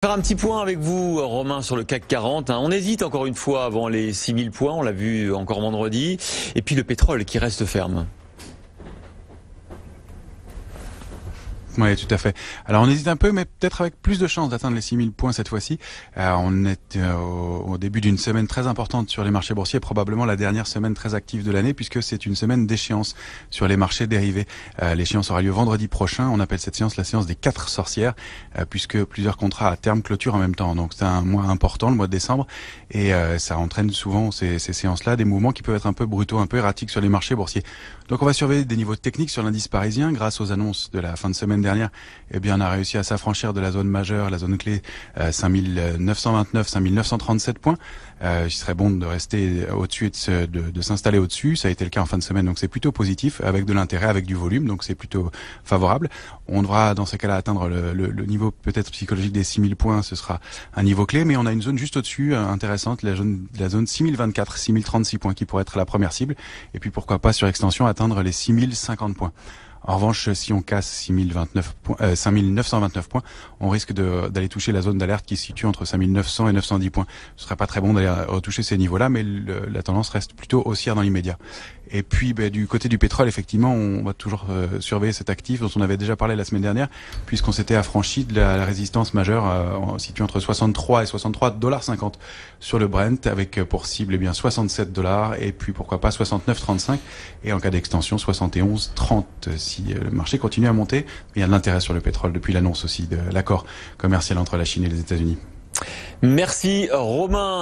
Faire un petit point avec vous, Romain, sur le CAC 40. On hésite encore une fois avant les 6000 points, on l'a vu encore vendredi. Et puis le pétrole qui reste ferme. Oui, tout à fait. Alors on hésite un peu, mais peut-être avec plus de chances d'atteindre les 6000 points cette fois-ci. On est au début d'une semaine très importante sur les marchés boursiers, probablement la dernière semaine très active de l'année, puisque c'est une semaine d'échéance sur les marchés dérivés. L'échéance aura lieu vendredi prochain. On appelle cette séance la séance des 4 sorcières, puisque plusieurs contrats à terme clôturent en même temps. Donc c'est un mois important, le mois de décembre, et ça entraîne souvent ces séances-là des mouvements qui peuvent être un peu brutaux, un peu erratiques sur les marchés boursiers. Donc on va surveiller des niveaux techniques sur l'indice parisien grâce aux annonces de la fin de semaine dernière. Eh bien, on a réussi à s'affranchir de la zone majeure, la zone clé 5929, 5937 points. Il serait bon de rester au-dessus et de s'installer au-dessus. Ça a été le cas en fin de semaine, donc c'est plutôt positif, avec de l'intérêt, avec du volume, donc c'est plutôt favorable. On devra dans ces cas-là atteindre le niveau peut-être psychologique des 6000 points, ce sera un niveau clé, mais on a une zone juste au-dessus, intéressante, la zone 6024, 6036 points qui pourrait être la première cible, et puis pourquoi pas sur extension atteindre les 6050 points. En revanche, si on casse 5929 points, on risque d'aller toucher la zone d'alerte qui se situe entre 5900 et 910 points. Ce serait pas très bon d'aller retoucher ces niveaux-là, mais la tendance reste plutôt haussière dans l'immédiat. Et puis, du côté du pétrole, effectivement, on va toujours surveiller cet actif dont on avait déjà parlé la semaine dernière, puisqu'on s'était affranchi de la résistance majeure située entre 63 et 63,50 $ sur le Brent, avec pour cible 67 $, et puis pourquoi pas 69,35, et en cas d'extension 71,30 si le marché continue à monter. Il y a de l'intérêt sur le pétrole depuis l'annonce aussi de l'accord commercial entre la Chine et les États-Unis. Merci, Romain.